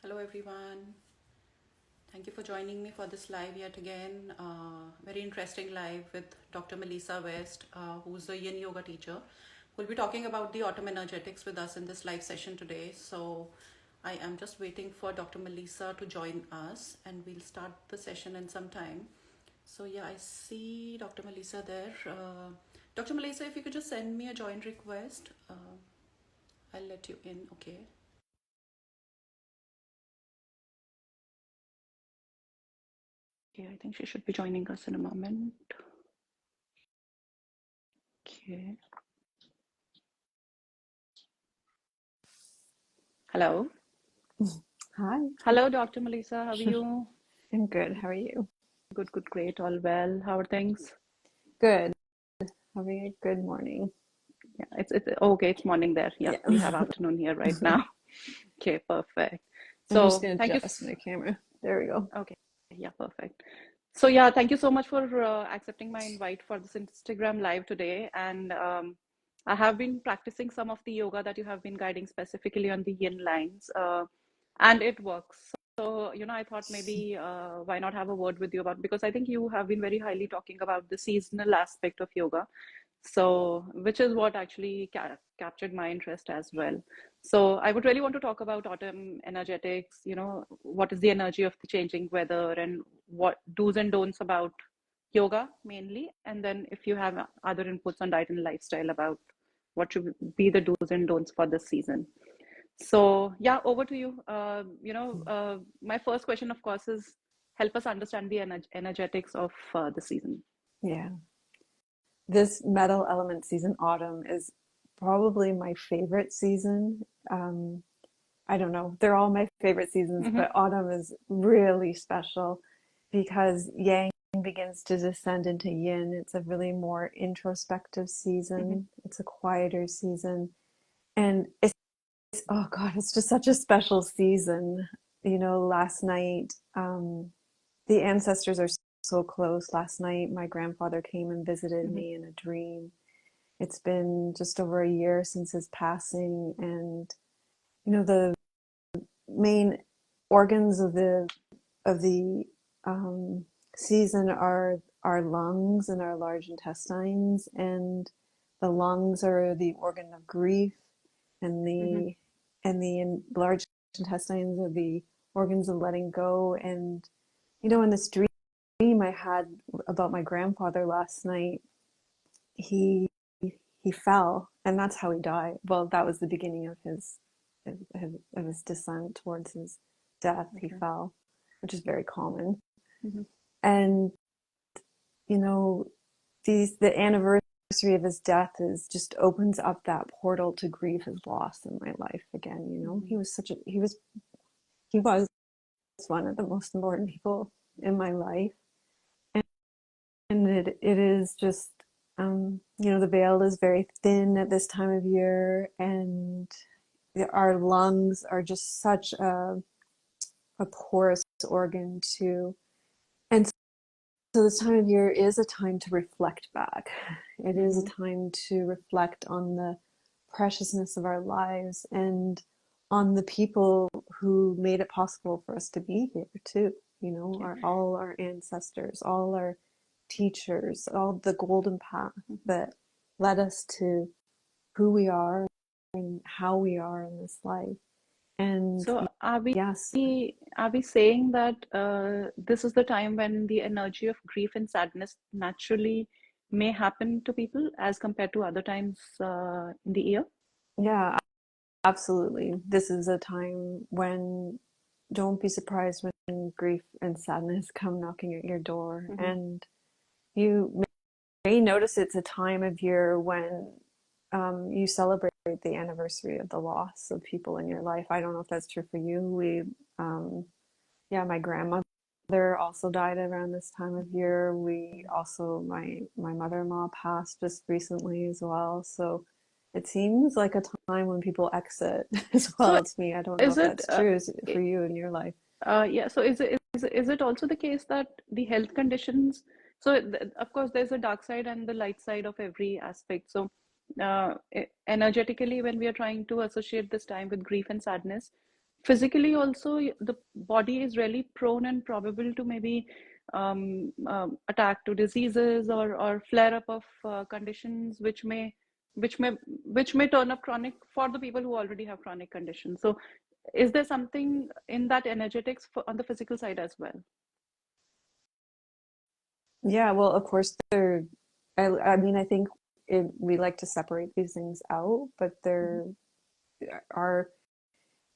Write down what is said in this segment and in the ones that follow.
Hello, everyone. Thank you for joining me for this live yet again. Very interesting live with Dr. Melissa West, who's the Yin Yoga teacher. We'll be talking about the autumn energetics with us in this live session today. So I am just waiting for Dr. Melissa to join us, and we'll start the session in some time. So yeah, I see Dr. Melissa there. Dr. Melissa, if you could just send me a join request, I'll let you in. Okay. Okay, I think she should be joining us in a moment. Okay. Hello. Hi, Hello, Dr. Melissa. How are you? I'm good. How are you? Good, good, great. All well. How are things? Good. Having a good morning. Yeah, it's okay. It's morning there. Yeah, Yeah. we have afternoon here right now. Okay, perfect. I'm just So gonna thank you. adjust my camera. There we go. Okay, yeah, perfect. So yeah, thank you so much for accepting my invite for this Instagram live today. And I have been practicing some of the yoga that you have been guiding specifically on the yin lines, and it works. So, I thought maybe why not have a word with you about, because I think you have been very highly talking about the seasonal aspect of yoga. So, which is what actually captured my interest as well. So, I would really want to talk about autumn energetics, what is the energy of the changing weather and what do's and don'ts about yoga mainly. And then if you have other inputs on diet and lifestyle about what should be the do's and don'ts for this season. So, yeah, over to you. My first question, of course, is help us understand the energetics of the season. Yeah. This metal element season, autumn, is probably my favorite season. Um, I don't know. They're all my favorite seasons, Mm-hmm, but autumn is really special because yang begins to descend into yin. It's a really more introspective mm-hmm, season. It's a quieter season. And oh God, it's just such a special season. Last night, the ancestors are so close. Last night, my grandfather came and visited mm-hmm, me in a dream. It's been just over a year since his passing, and the main organs of the um, season are our lungs and our large intestines, and the lungs are the organ of grief, and mm-hmm. the large intestines are the organs of letting go. And in this dream I had about my grandfather last night, he he fell, and that's how he died. Well, that was the beginning of his descent towards his death. He Okay. fell, which is very common. Mm-hmm. And you know, the anniversary of his death is just opens up that portal to grief and loss in my life again. Mm-hmm. He was one of the most important people in my life, and it is just the veil is very thin at this time of year, and our lungs are just such a porous organ too. And so this time of year is a time to reflect back. It is a Mm-hmm. time to reflect on the preciousness of our lives and on the people who made it possible for us to be here too. Okay. All our ancestors, all our teachers, all the golden path Mm-hmm. that led us to who we are and how we are in this life. And So yes, are we saying that this is the time when the energy of grief and sadness naturally may happen to people as compared to other times in the year? yeah, absolutely. This is a time when don't be surprised when grief and sadness come knocking at your door. Mm-hmm. And you may notice it's a time of year when you celebrate the anniversary of the loss of people in your life. I don't know if that's true for you. Yeah, my grandmother also died around this time of year. We also, my mother-in-law passed just recently as well. So it seems like a time when people exit as So well. It's me. I don't know is if it that's true for you in your life. yeah, so is it also the case that the health conditions, so of course there's a dark side and the light side of every aspect. So energetically, when we are trying to associate this time with grief and sadness, physically also the body is really prone and probable to maybe attack to diseases or flare up of conditions which may which may turn up chronic for the people who already have chronic conditions. So is there something in that energetics on the physical side as well? Yeah, well, of course, I mean, I think we like to separate these things out, but Mhm. there are,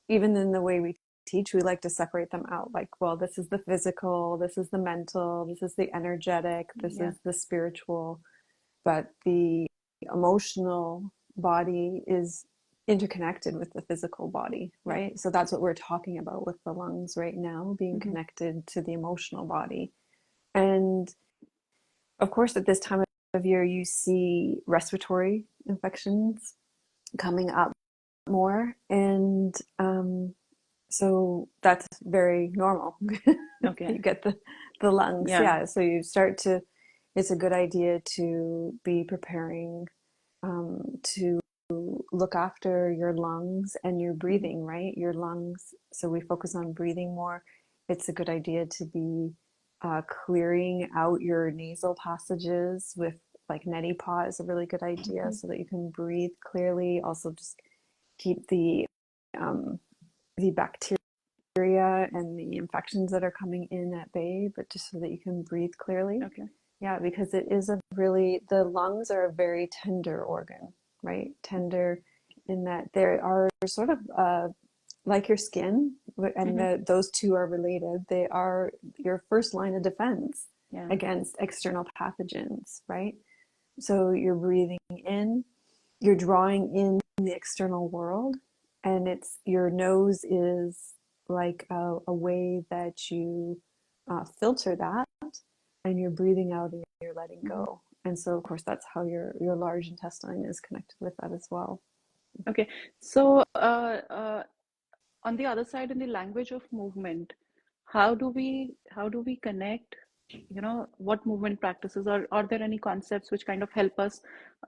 even in the way we teach, we like to separate them out. Like, well, this is the physical, this is the mental, this is the energetic, this Yeah. is the spiritual, but the emotional body is interconnected with the physical body, Yeah. right? So that's what we're talking about with the lungs right now, being Hmm. connected to the emotional body. And of course, at this time of year, you see respiratory infections coming up more. And so that's very normal. Okay. You get the lungs. Yeah. Yeah. So you start to, it's a good idea to be preparing to look after your lungs and your Hmm. breathing, right? Your lungs. So we focus on breathing more. It's a good idea to be clearing out your nasal passages with like neti pot is a really good idea Hmm. so that you can breathe clearly. Also, just keep um, the bacteria and the infections that are coming in at bay, but just so that you can breathe clearly. Okay. Yeah, because it is a really, the lungs are a very tender organ, right? Tender in that they are sort of like your skin, and Hmm. those two are related. They are your first line of defense Yeah. against external pathogens, right? So you're breathing in, you're drawing in the external world, and it's your nose is like a way that you filter that, and you're breathing out and you're letting Hmm. go. And so, of course, that's how your large intestine is connected with that as well. Okay. So on the other side, in the language of movement, how do we connect, what movement practices, or are there any concepts which kind of help us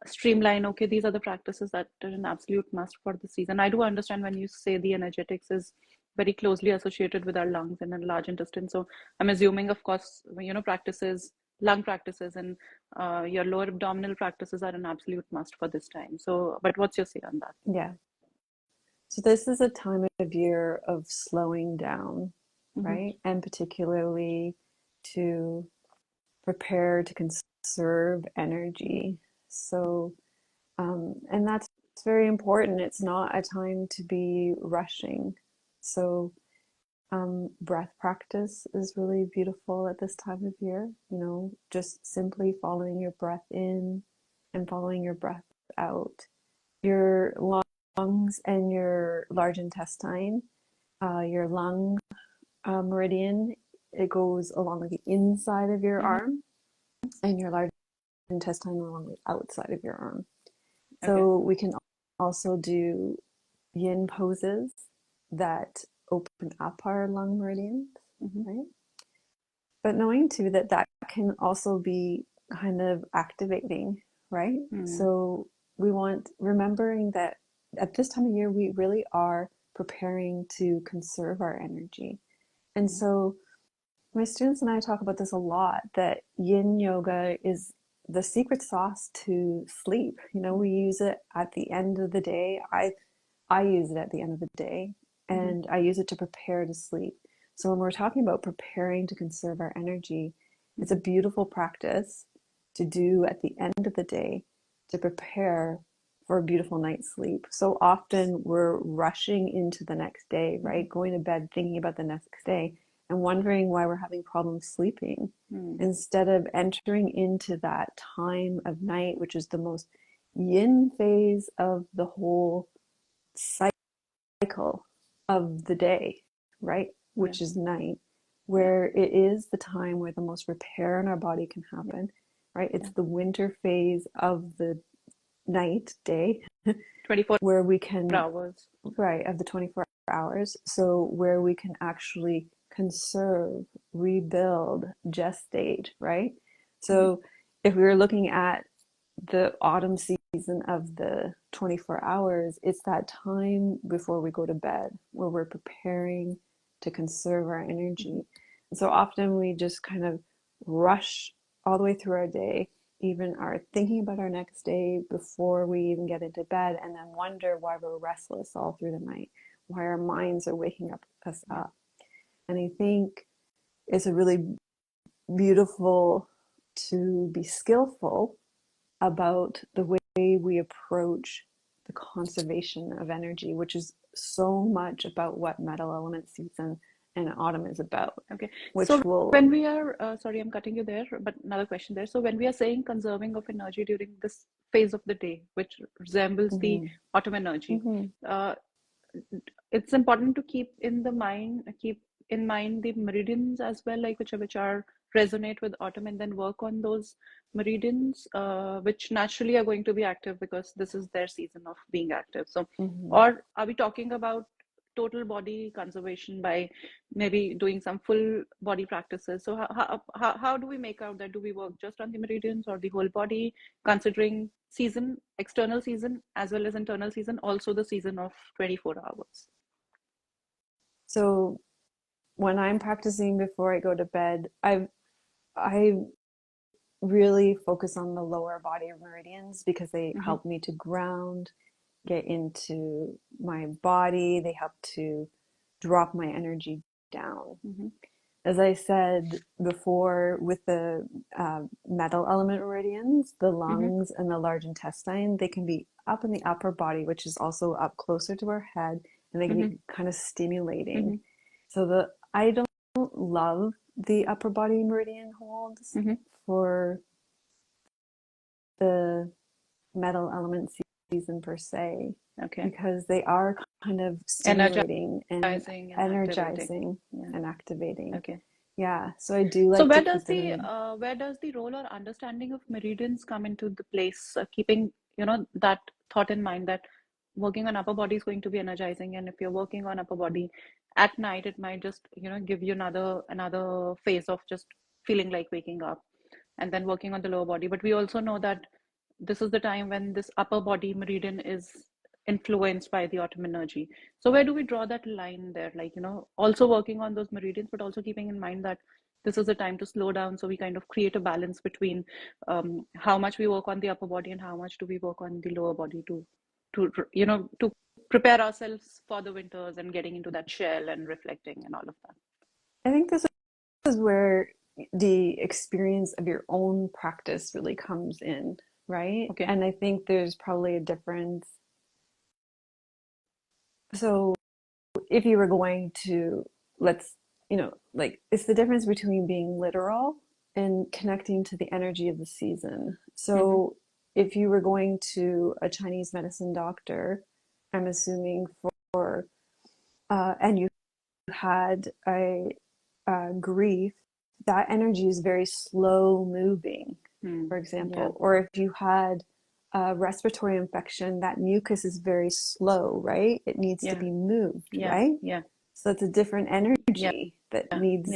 streamline, okay, these are the practices that are an absolute must for the season? I do understand when you say the energetics is very closely associated with our lungs and a large intestine. So I'm assuming, of course, practices, lung practices and your lower abdominal practices are an absolute must for this time. So, but what's your say on that? Yeah. So this is a time of year of slowing down, Hmm. right? And particularly to prepare to conserve energy. So, and that's very important. It's not a time to be rushing. So, breath practice is really beautiful at this time of year. Just simply following your breath in and following your breath out. Your lungs and your large intestine, your lung meridian, it goes along the inside of your Hmm. arm, and your large intestine along the outside of your arm. Okay. So we can also do yin poses that open up our lung meridians, Hmm. right? But knowing too that that can also be kind of activating, right? Hmm. So we want remembering that at this time of year, we really are preparing to conserve our energy. And Hmm. so my students and I talk about this a lot, that yin yoga is the secret sauce to sleep. We use it at the end of the day. I use it at the end of the day, Hmm. and I use it to prepare to sleep. So when we're talking about preparing to conserve our energy, it's a Hmm. beautiful practice to do at the end of the day to prepare for a beautiful night's sleep. So often we're rushing into the next day, Hmm. right? Going to bed thinking about the next day and wondering why we're having problems sleeping, Hmm. instead of entering into that time of night, which is the most yin phase of the whole cycle of the day, right? Yeah. Which is night, Yeah. where it is the time where the most repair in our body can Yeah. happen, right? It's Yeah. the winter phase of the night, day, 24 where we can, hours. right, of the 24 hours. So where we can actually conserve, rebuild, gestate, right? Hmm. So if we were looking at the autumn season of the 24 hours, it's that time before we go to bed where we're preparing to conserve our energy. And so often we just kind of rush all the way through our day, even are thinking about our next day before we even get into bed, and then wonder why we're restless all through the night, why our minds are waking us up. And I think it's a really beautiful to be skillful about the way we approach the conservation of energy, which is so much about what metal element season and autumn is about. Okay. Which So will, when we are, sorry, I'm cutting you there, but another question there. So when we are saying conserving of energy during this phase of the day, which resembles the Mhm, autumn energy, mhm. uh, it's important to keep in mind the meridians as well, like which are resonate with autumn, and then work on those meridians, which naturally are going to be active because this is their season of being active. So, Mhm. or are we talking about total body conservation by maybe doing some full body practices? So how do we make out that? Do we work just on the meridians or the whole body, considering season, external season as well as internal season, also the season of 24 hours? So when I'm practicing before I go to bed, I really focus on the lower body meridians because they Mm-hmm. help me to ground, get into my body. They help to drop my energy down. Mm-hmm. As I said before, with the metal element meridians, the Mm-hmm. lungs and the large intestine, they can be up in the upper body, which is also up closer to our head, and they can Mm-hmm. be kind of stimulating. Mm-hmm. So I don't love the upper body meridian holds Mm-hmm. for the metal element season per se, Okay. because they are kind of Energizing stimulating and and activating. energizing Yeah. and activating. Okay. Yeah, so I do So like to keep them in the. where does the role or understanding of meridians come into the place? Keeping, that thought in mind that working on upper body is going to be energizing, and if you're working on upper body at night, it might just, give you another phase of just feeling like waking up, and then working on the lower body. But we also know that this is the time when this upper body meridian is influenced by the autumn energy. So where do we draw that line there? Like, also working on those meridians, but also keeping in mind that this is a time to slow down. So we kind of create a balance between how much we work on the upper body and how much do we work on the lower body to prepare ourselves for the winters and getting into that shell and reflecting and all of that. I think this is where the experience of your own practice really comes in, right? Okay. And I think there's probably a difference. So if you were going to, let's, like it's the difference between being literal and connecting to the energy of the season. Mm-hmm. So if you were going to a Chinese medicine doctor, I'm assuming and you had a grief, that energy is very slow moving, Mm. for Yeah. example. Or if you had a respiratory infection, that mucus is very slow, right? It needs to Yeah. be moved, Yeah. right? Yeah. So it's a different Yeah. energy that Yeah. Yeah. needs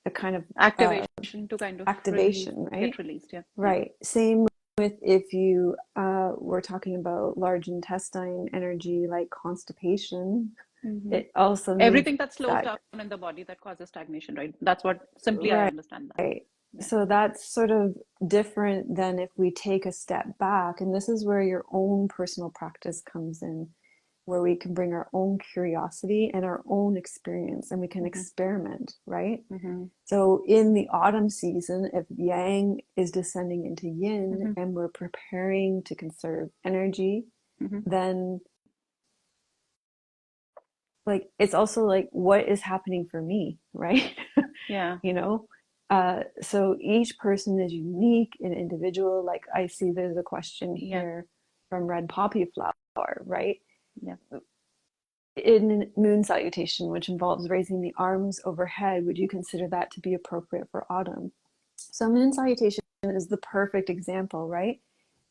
a kind of Activation to kind of activation, get right? released. Yeah. Yeah. Right. Same with if you were talking about large intestine energy like constipation, Mm-hmm. it also needs Everything that slows that. down in the body that causes stagnation, right? That's what simply I Right. understand that. Right. Yeah. So that's sort of different than if we take a step back. And this is where your own personal practice comes in, where we can bring our own curiosity and our own experience and we can Mm-hmm. experiment, right? Mm-hmm. So in the autumn season, if yang is descending into yin Mm-hmm. and we're preparing to conserve energy, Mm-hmm. then like it's also like what is happening for me, right? Yeah. you know so each person is unique and individual. Like I see there's a question Yeah. here from Red Poppy Flower, right? Yeah. In moon salutation, which involves raising the arms overhead, would you consider that to be appropriate for autumn? So moon salutation is the perfect example, right?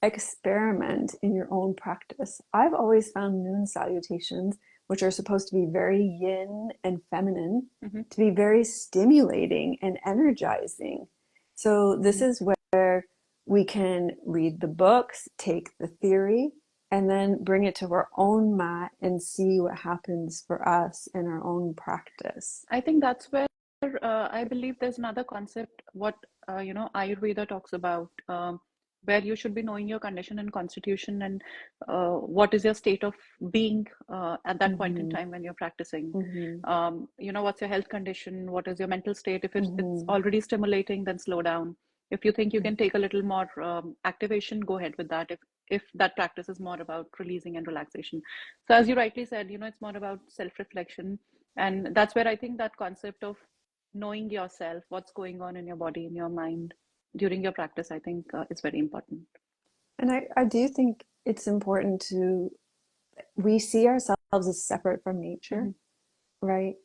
Experiment in your own practice. I've always found moon salutations, which are supposed to be very yin and feminine, Mm-hmm. to be very stimulating and energizing. So this Mm-hmm. is where we can read the books, take the theory, and then bring it to our own mat and see what happens for us in our own practice. I think that's where I believe there's another concept, what Ayurveda talks about, where you should be knowing your condition and constitution and what is your state of being at that point in Mm-hmm. time when you're practicing. Mm-hmm. What's your health condition? What is your mental state? If it's Mm-hmm. already stimulating, then slow down. If you think you can take a little more activation, go ahead with that. If that practice is more about releasing and relaxation. So as you rightly said, it's more about self-reflection, and that's where I think that concept of knowing yourself, what's going on in your body, in your mind during your practice, I think is very important. And I do think it's important we see ourselves as separate from nature, Hmm. right?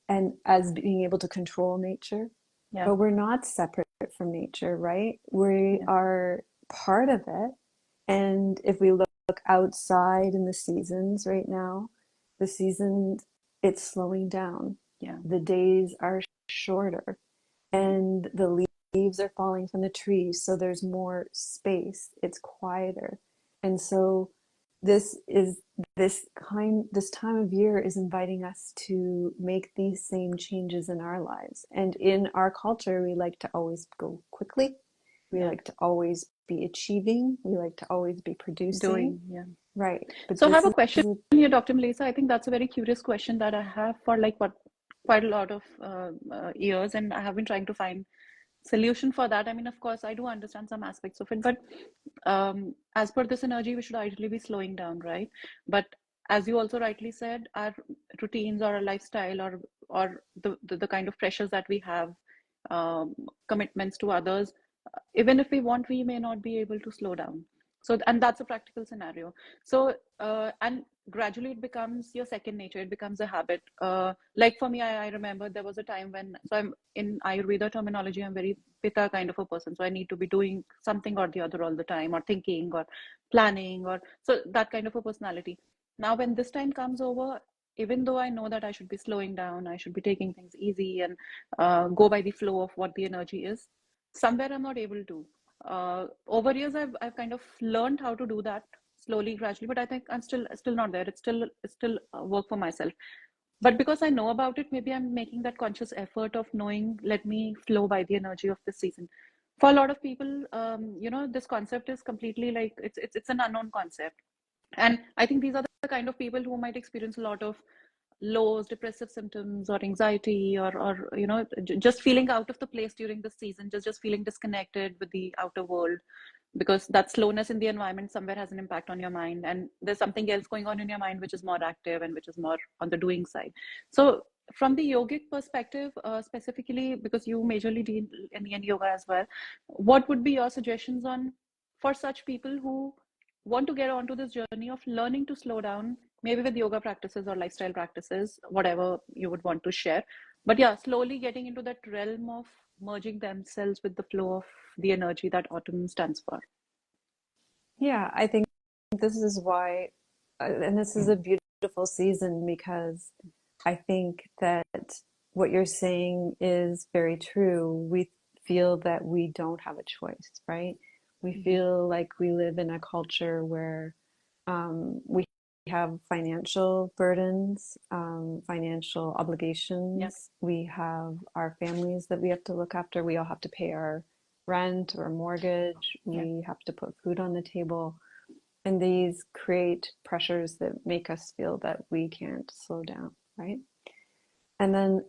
And as being able to control nature, Yeah, but we're not separate from nature, right? We yeah, are part of it. And if we look outside in the seasons right now, the seasons, it's slowing down. yeah. The days are shorter, Hmm. and the leaves are falling from the trees, so there's more space. It's quieter. And so this is this time of year is inviting us to make these same changes in our lives. And in our culture, we like to always go quickly. We Yeah, like to always be achieving. We like to always be producing. doing, yeah. Right. But So I have this a is question here, Dr. Melissa. I think that's a very curious question that I have for like what quite a lot of years, and I have been trying to find solution for that. I mean, of course, I do understand some aspects of it, but as per this energy, we should ideally be slowing down, right? But as you also rightly said, our routines or our lifestyle or the kind of pressures that we have, um, commitments to others, even if we want, we may not be able to slow down. So, and that's a practical scenario. So, and gradually it becomes your second nature. It becomes a habit. Like for me, I remember there was a time when, so I'm in Ayurveda terminology, I'm very pitta kind of a person. So I need to be doing something or the other all the time, or thinking or planning, or so that kind of a personality. Now, when this time comes over, even though I know that I should be slowing down, I should be taking things easy and go by the flow of what the energy is, somewhere I'm not able to. Over years, I've kind of learned how to do that slowly, gradually, but I think I'm still not there. It's still work for myself. But because I know about it, maybe I'm making that conscious effort of knowing, let me flow by the energy of this season. For a lot of people, this concept is completely like it's an unknown concept. And I think these are the kind of people who might experience a lot of lows, depressive symptoms, or anxiety, or just feeling out of the place during the season, just feeling disconnected with the outer world, because that slowness in the environment somewhere has an impact on your mind, and there's something else going on in your mind which is more active and which is more on the doing side. So from the yogic perspective, specifically because you majorly deal in yoga as well, what would be your suggestions on for such people who want to get onto this journey of learning to slow down, maybe with yoga practices or lifestyle practices, whatever you would want to share. But yeah, slowly getting into that realm of merging themselves with the flow of the energy that autumn stands for. Yeah, I think this is why, and this is a beautiful season because I think that what you're saying is very true. We feel that we don't have a choice, right? We Mm-hmm. feel like we live in a culture where we have financial burdens, financial Yep. obligations. We have our families that we have to look after. We all have to pay our rent or mortgage. Yeah. We have to put food on the table. And these create pressures that make us feel that we can't slow down, right? And then,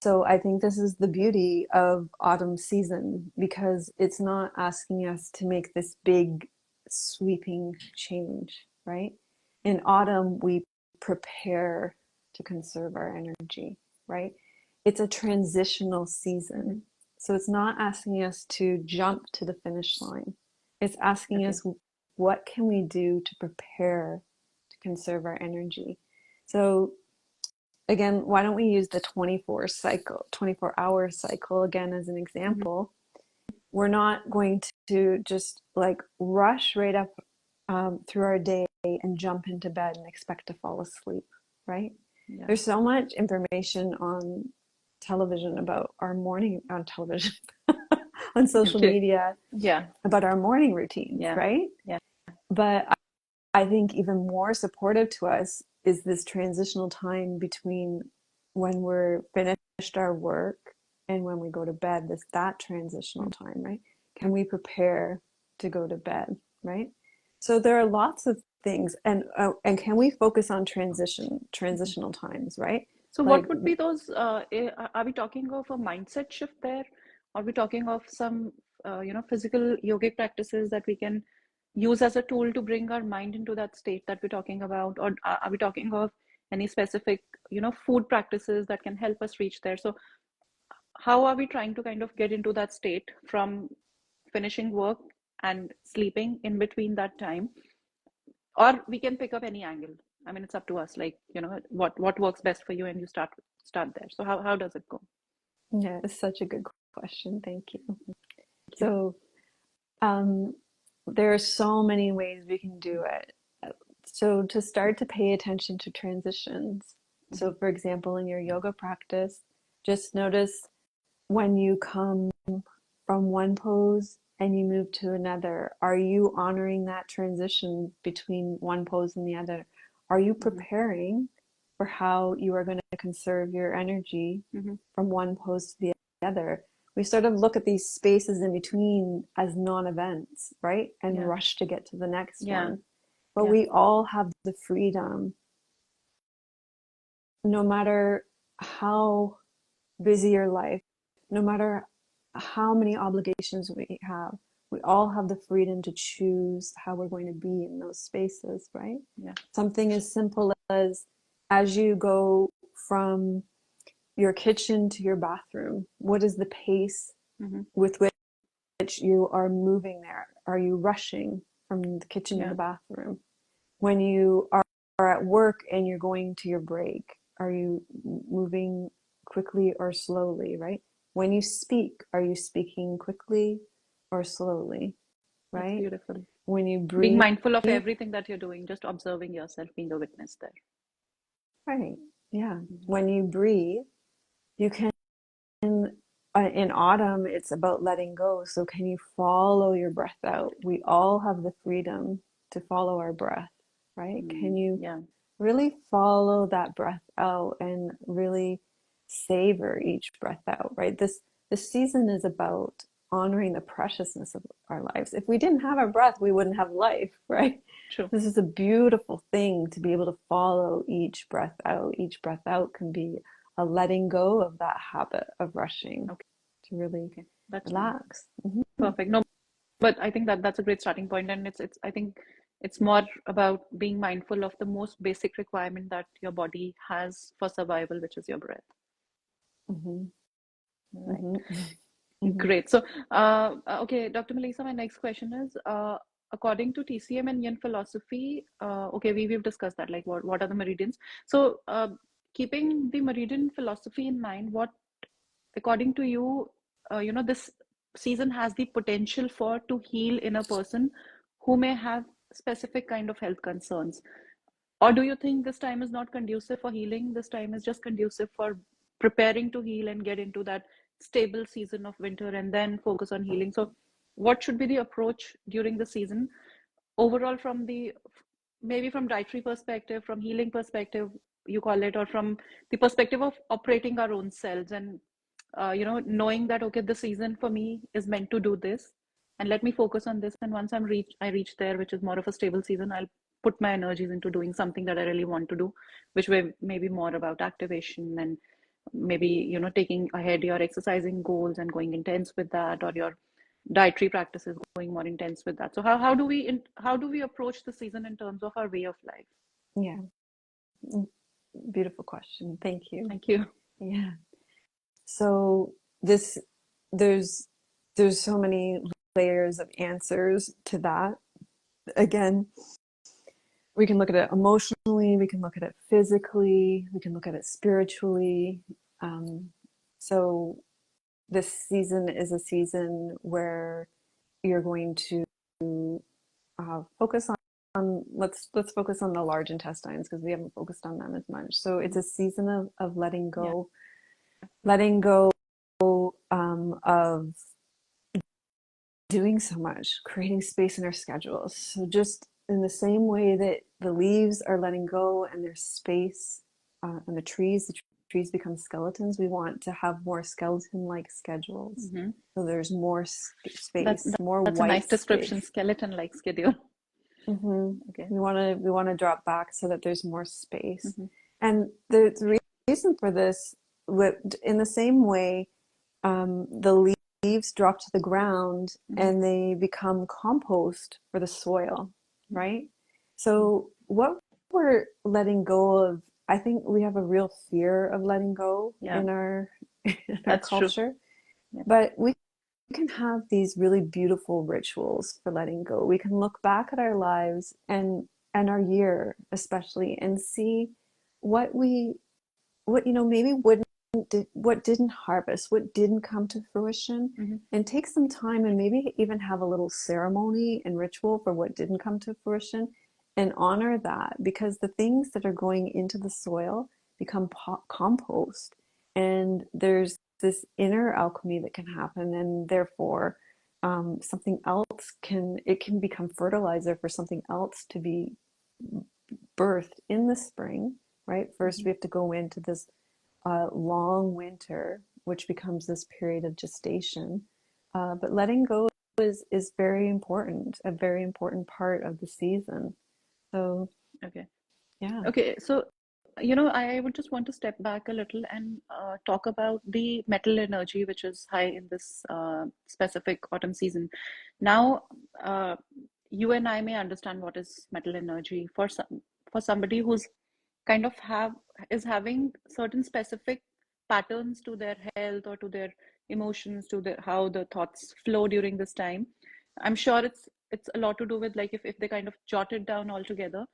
so I think this is the beauty of autumn season because it's not asking us to make this big sweeping change, right? In autumn, we prepare to conserve our energy, right? It's a transitional Mm-hmm. season. So it's not asking us to jump to the finish line. It's asking Okay. us what can we do to prepare to conserve our energy. So again, why don't we use the 24-hour cycle again as an Mm-hmm. example? We're not going to just like rush right up through our day and jump into bed and expect to fall asleep, right? Yeah. There's so much information on television about our morning on television on social Okay. media Yeah. about our morning routines, Yeah. right? Yeah. But I think even more supportive to us is this transitional time between when we're finished our work and when we go to bed, that transitional time, right? Can we prepare to go to bed, right? So there are lots of things, and can we focus on Mhm. transitional times, right? So Like, what would be those, are we talking of a mindset shift there? Are we talking of some, physical yogic practices that we can use as a tool to bring our mind into that state that we're talking about? Or are we talking of any specific, food practices that can help us reach there? So how are we trying to kind of get into that state from finishing work and sleeping in between that time? Or we can pick up any angle. I mean, it's up to us, like, what works best for you, and you start there. So how does it go? yeah, it's such a good question. Thank you. Thank you. So, um, there are so many ways we can do it. So to start to pay attention to transitions. Hmm. So for example, in your yoga practice, just notice when you come from one pose and you move to another, are you honoring that transition between one pose and the other? Are you Hmm. preparing for how you are going to conserve your energy Hmm. from one pose to the other? We sort of look at these spaces in between as non-events, right? And Yeah. rush to get to the next Yeah. one. But Yeah. we all have the freedom, no matter how busy your life, no matter how many obligations we have, we all have the freedom to choose how we're going to be in those spaces, right? Yeah. Something as simple as you go from your kitchen to your bathroom, what is the pace Hmm. with which you are moving there? Are you rushing from the kitchen to Yeah. the bathroom? When you are at work and you're going to your break, are you moving quickly or slowly, right? When you speak, are you speaking quickly or slowly, That's right? beautiful. When you Being breathe, mindful of everything that you're doing, just observing yourself, being a witness there. right? Yeah. Mhm. When you breathe, you can, in autumn, it's about letting go. So can you follow your breath out? We all have the freedom to follow our breath, right? Can you Yeah. really follow that breath out and really savor each breath out, right? This season is about honoring the preciousness of our lives. If we didn't have our breath, we wouldn't have life, right? True. This is a beautiful thing to be able to follow each breath out. Each breath out can be a letting go of that habit of rushing Okay. to really Okay. That's fine. relax. Mhm. Perfect. No, but I think that that's a great starting point, and it's I think it's more about being mindful of the most basic requirement that your body has for survival, which is your breath. Mhm. Right. Mhm. Mhm. Great. So, okay, Dr. Melissa, my next question is, according to TCM and Yin philosophy, okay, we've discussed that, like what are the meridians? So, keeping the meridian philosophy in mind, what, according to you, this season has the potential for to heal in a person who may have specific kind of health concerns? Or do you think this time is not conducive for healing? This time is just conducive for preparing to heal and get into that stable season of winter and then focus on healing. So, what should be the approach during the season? Overall, from the maybe from dietary perspective, from healing perspective, you call it, or from the perspective of operating our own selves and knowing that okay, the season for me is meant to do this, and let me focus on this. And once I reach there, which is more of a stable season, I'll put my energies into doing something that I really want to do, which may maybe more about activation and maybe taking ahead your exercising goals and going intense with that, or your dietary practices going more intense with that. So how do we approach the season in terms of our way of life? Yeah. Mm. Beautiful question. Thank you. Thank you. Yeah. So this there's there's so many layers of answers to that. Again, we can look at it emotionally, we can look at it physically, we can look at it spiritually. Um, so this season is a season where you're going to focus on let's focus on the large intestines because we haven't focused on them as much. So it's a season of Yeah. letting go of doing so much, creating space in our schedules. So just in the same way that the leaves are letting go and there's space, and the trees become skeletons, we want to have more skeleton-like schedules. Hmm. So there's more That, space, that more that's a nice white description, space. skeleton-like schedule. Okay. We want to drop back so that there's more space. Hmm. And the reason for this, in the same way, the leaves drop to the ground Hmm. and they become compost for the soil, right? So what we're letting go of, I think we have a real fear of letting go Yeah, in our in our that's true. culture, Yeah. but we can have these really beautiful rituals for letting go. We can look back at our lives and our year especially and see what we what maybe wouldn't what didn't harvest, what didn't come to fruition, Hmm. and take some time and maybe even have a little ceremony and ritual for what didn't come to fruition and honor that, because the things that are going into the soil become compost, and there's this inner alchemy that can happen, and therefore something else can become fertilizer for something else to be birthed in the spring, right? First, Hmm. we have to go into this long winter, which becomes this period of gestation. But letting go is very important, a very important part of the season. So Okay. yeah, Okay. So, I would just want to step back a little and talk about the metal energy, which is high in this specific autumn season. Now, uh, you and I may understand what is metal energy for somebody who's kind of have is having certain specific patterns to their health or to their emotions, to the how the thoughts flow during this time. I'm sure it's a lot to do with, like, if they kind of jot it down altogether,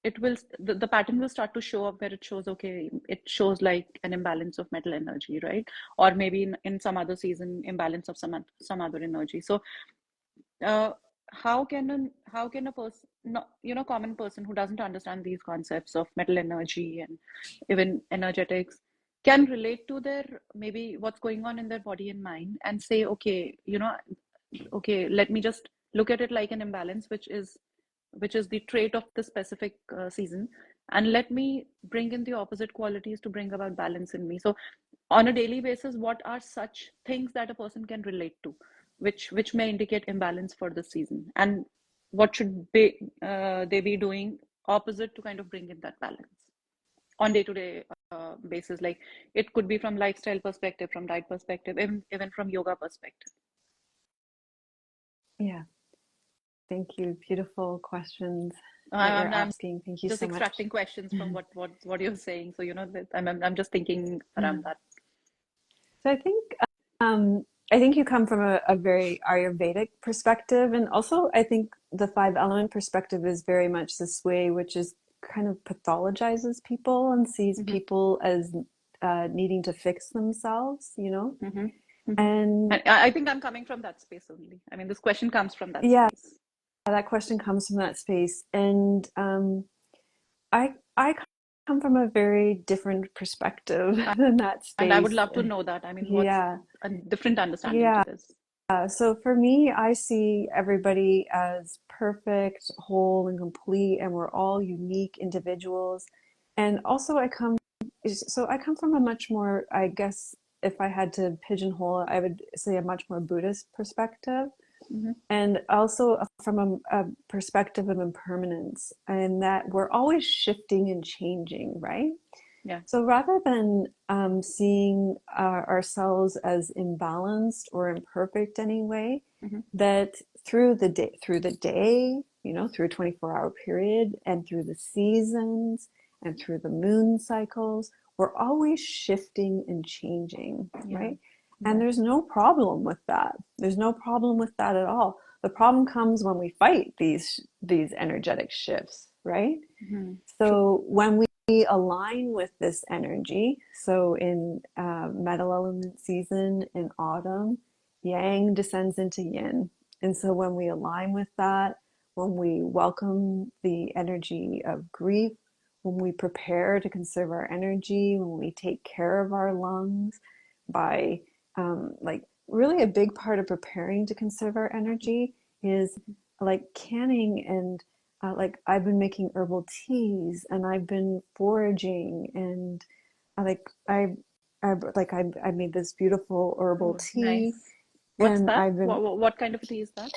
it will the pattern will start to show up where it shows, okay, it shows like an imbalance of metal energy, right? Or maybe in some other season, imbalance of some other energy. So uh, how can a person, no, common person who doesn't understand these concepts of metal energy and even energetics, can relate to their, maybe what's going on in their body and mind, and say, okay, okay, let me just look at it like an imbalance, which is the trait of the specific season, and let me bring in the opposite qualities to bring about balance in me. So on a daily basis, what are such things that a person can relate to, which may indicate imbalance for the season, and what should they be doing opposite to kind of bring in that balance on day-to-day basis? Like, it could be from lifestyle perspective, from diet perspective, even from yoga perspective. yeah. Thank you. Beautiful questions that you're I'm asking. Thank you just so much. extracting questions from what you're saying, so that I'm just thinking around that. So um, I think you come from a very Ayurvedic perspective, and also I think the five element perspective is very much this way, which is kind of pathologizes people and sees Hmm. people as needing to fix themselves, you know? Hmm. Hmm. And And I think I'm coming from that space only. I mean, this question comes from that yeah, space. that question comes from that space. And I come from a very different perspective than that And I would space. love to know that. I mean, what's Yeah, a different understanding to yeah. this? So for me, I see everybody as perfect, whole, and complete, and we're all unique individuals. And also, I come from a much more, I guess, if I had to pigeonhole it, I would say a much more Buddhist perspective, Hmm. and also from a perspective of impermanence, and that we're always shifting and changing, right? Yeah. So rather than seeing ourselves as imbalanced or imperfect anyway, Hmm. that through the day, through a 24-hour period, and through the seasons, and through the moon cycles, we're always shifting and changing, Yeah. right? And Yeah. there's no problem with that. There's no problem with that at all. The problem comes when we fight these energetic shifts, right? Hmm. True. So when we align with this energy, so in metal element season in autumn, yang descends into yin. And so when we align with that, when we welcome the energy of grief, when we prepare to conserve our energy, when we take care of our lungs by like really a big part of preparing to conserve our energy is like canning and like I've been making herbal teas and I've been foraging and I like I made this beautiful herbal Oh, tea nice. What's and that? I've been What kind of tea is that?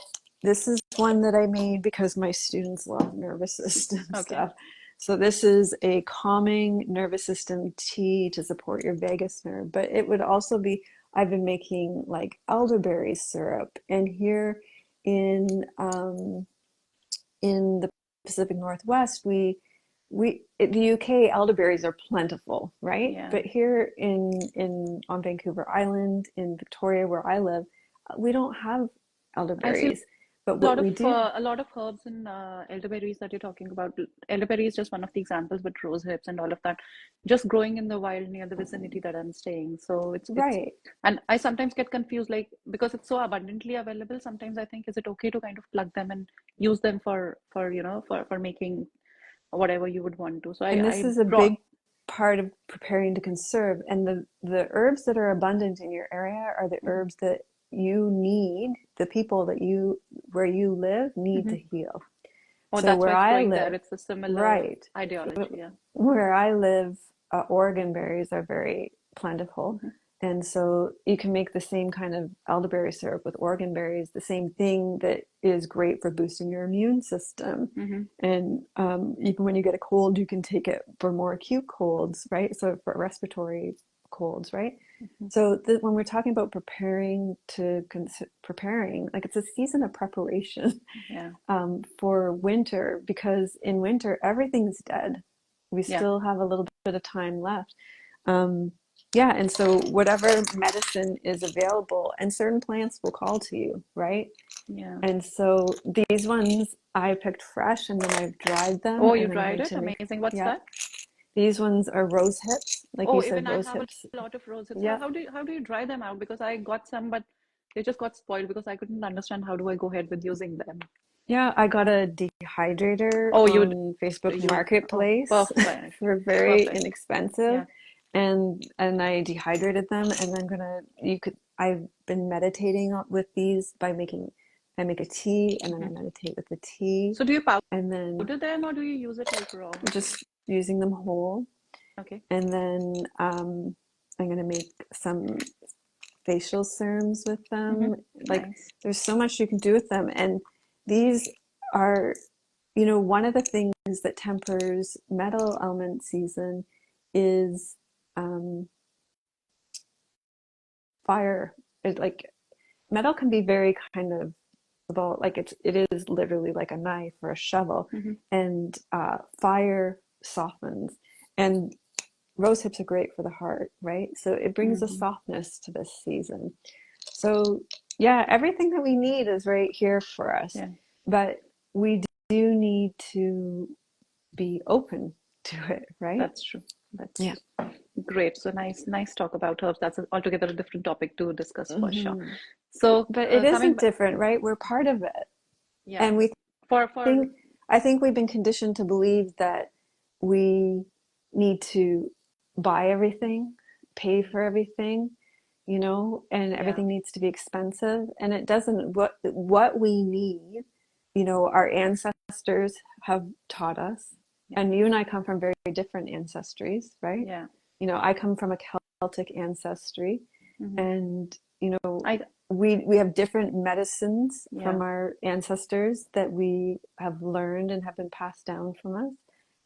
this is one that I made because my students love nervous system Okay. stuff. So this is a calming nervous system tea to support your vagus nerve, but it would also be, I've been making like elderberry syrup, and here in in the Pacific Northwest, we in the UK elderberries are plentiful, right? Yeah. But here in on Vancouver Island in Victoria where I live, we don't have I see elderberries. But what we do, a lot of herbs and elderberries that you're talking about. Elderberry is just one of the examples, but rose hips and all of that, just growing in the wild near the vicinity that I'm staying. So it's, right? and I sometimes get confused, like because it's so abundantly available. Sometimes I think, is it okay to kind of plug them and use them for for making whatever you would want to? So And this I is a brought. big part of preparing to conserve. And the herbs that are abundant in your area are the Mhm. herbs that you need, the people that you where you live need to Mhm. heal. Oh, So that's why where it's I growing there. live, It's a similar right, ideology. Yeah. where I live, Oregon berries are very plentiful. Hmm. And so you can make the same kind of elderberry syrup with Oregon berries, the same thing that is great for boosting your immune system. Hmm. And even when you get a cold, you can take it for more acute colds, right? So for respiratory colds, right? Hmm. So when we're talking about preparing, like it's a season of preparation Yeah. for winter because in winter everything's dead. We Yeah. still have a little bit of time left. Um, yeah, and so whatever medicine is available, and certain plants will call to you, right? Yeah. And so these ones I picked fresh and then I've dried them Oh, you and I'm dried going it? to make, Amazing. What's yep. that? These ones are rose hips, like you Oh, said, even I rose have a hips. lot of rose hips. Yep. How do you dry them out? Because I got some, but they just got spoiled because I couldn't understand how do I go ahead with using them. Yeah, I got a dehydrator Oh, on Facebook you oh, Marketplace perfect. for very Perfect. inexpensive, Yeah. and I dehydrated them, and I'm gonna you could I've been meditating with these by making I make a tea and then I Hmm. meditate with the tea, So do you and then powder them or do you use it like raw? just using them whole, Okay. and then I'm gonna make some facial serums with Hmm. them. Like Nice. there's so much you can do with them, and these are one of the things that tempers metal element season is um, fire. It, like metal can be very kind of about like it is literally like a knife or a shovel, Hmm. and fire softens. And rose hips are great for the heart, right? So it brings a Hmm. softness to this season. So yeah, everything that we need is right here for us, Yeah, but we do need to be open to it, right? that's true. Yeah. That's great. So nice talk about herbs. That's altogether a different topic to discuss for sure. Hmm. So But it coming isn't back, different, right? We're part of it. yeah, And we for think, I think we've been conditioned to believe that we need to buy everything, pay for everything, and yeah, everything needs to be expensive. And it doesn't, what we need, our ancestors have taught us. yeah, And you and I come from very different ancestries, right? yeah. I come from a Celtic ancestry, Hmm. and I we have different medicines yeah. from our ancestors that we have learned and have been passed down from us,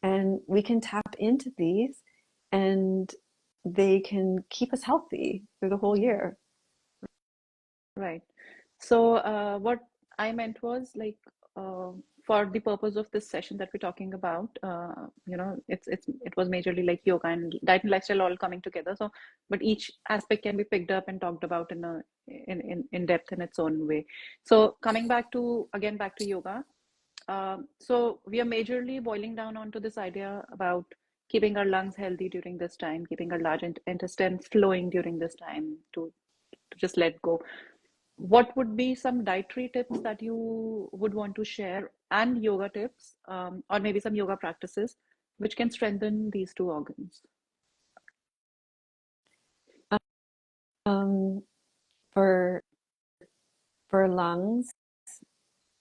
and we can tap into these, and they can keep us healthy through the whole Yeah. year. Right. So, what I meant was like, uh, for the purpose of this session that we're talking about, it was majorly like yoga and diet and lifestyle all coming together. So, but each aspect can be picked up and talked about in depth in its own way. So, coming back to again back to yoga. So we are majorly boiling down onto this idea about keeping our lungs healthy during this time, keeping our large intestine flowing during this time to just let go. What would be some dietary tips that you would want to share and yoga tips, or maybe some yoga practices which can strengthen these two organs? Um, For lungs,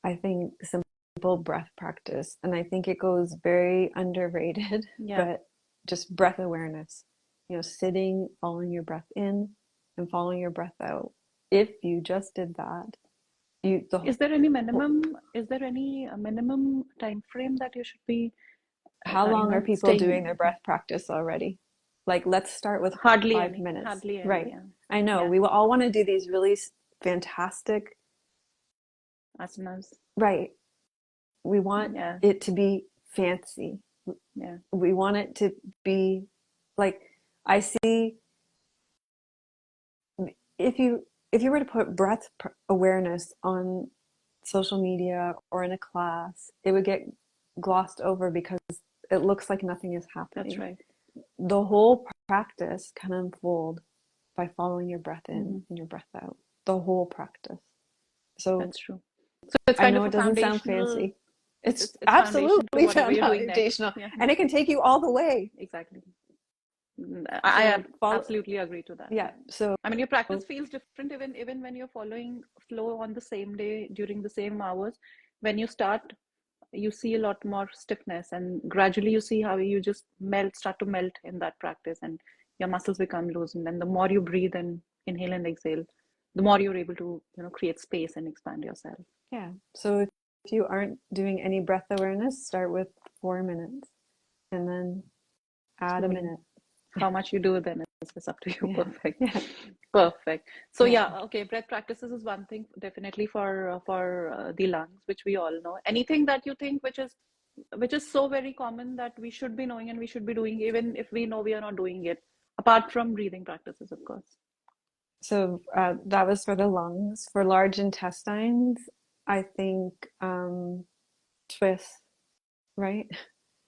I think simple breath practice, and I think it goes very underrated, Yeah. but just breath awareness. Sitting, following your breath in and following your breath out. If you just did that, the Is there any whole, minimum, is there any minimum time frame that you should be, how long are people doing staying? their breath practice already? Like, let's start with Hardly five any, minutes. hardly any, Right. yeah. I know Yeah, we will all want to do these really fantastic, asanas. right. We want Yeah, it to be fancy. yeah. We want it to be like, I see, if you were to put breath awareness on social media or in a class, it would get glossed over because it looks like nothing is That's happening. right. The whole practice can unfold by following your breath in Hmm. and your breath out. The whole practice. So That's true. So it's I kind know of it a doesn't sound foundational, fancy. It's it's foundation to absolutely whatever you're doing next. foundational, Yeah, and it can take you all the way. exactly. I So follow, absolutely agree to that. yeah. Yeah. So I mean, your practice feels different even when you're following flow on the same day during the same hours. When you start, you see a lot more stiffness, and gradually you see how you just start to melt in that practice, and your muscles become loosened. And the more you breathe and inhale and exhale, the more you're able to, create space and expand yourself. yeah. So if you aren't doing any breath awareness, start with 4 minutes and then add a Slowly. minute. How much you do then is up to you. Yeah. Perfect. Yeah. Perfect. So Yeah. yeah, okay, breath practices is one thing definitely for the lungs, which we all know. Anything that you think which is so very common that we should be knowing and we should be doing even if we know we are not doing it, apart from breathing practices, of course. So that was for the lungs. For large intestines, I think twist, right?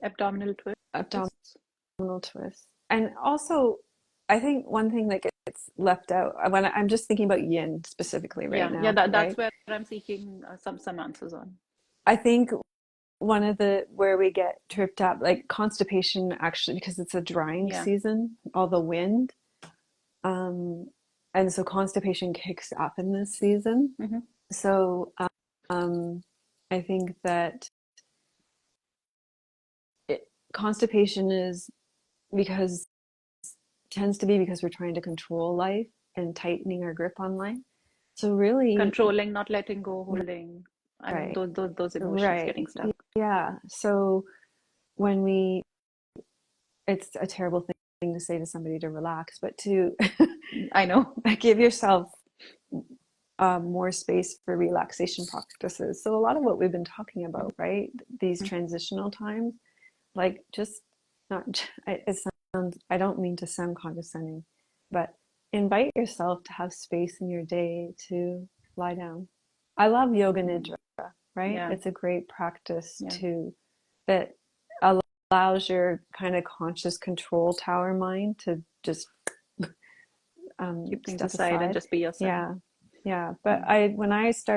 Abdominal twists. Abdominal twist. And also, I think one thing that gets left out when I'm just thinking about yin specifically right Yeah, yeah, now, that's right? where I'm seeking some answers on. I think one of the where we get tripped up, like constipation, actually, because it's a drying Yeah. season, all the wind, um, and so constipation kicks up in this season. Hmm. So um, I think that constipation is because tends to be because we're trying to control life and tightening our grip on life. So really, Controlling, not letting go, holding. I mean, right, those emotions right, getting stuck. yeah. So when it's a terrible thing to say to somebody to relax, but to I know. give yourself more space for relaxation practices. So a lot of what we've been talking about, right? These Mhm. transitional times, like just not, it sounds, I don't mean to sound condescending, but invite yourself to have space in your day to lie down. I love yoga nidra, right? Yeah, It's a great practice yeah. too that allows your kind of conscious control tower mind to just Keep things step aside and aside. just be yourself. Yeah, yeah. But Mm.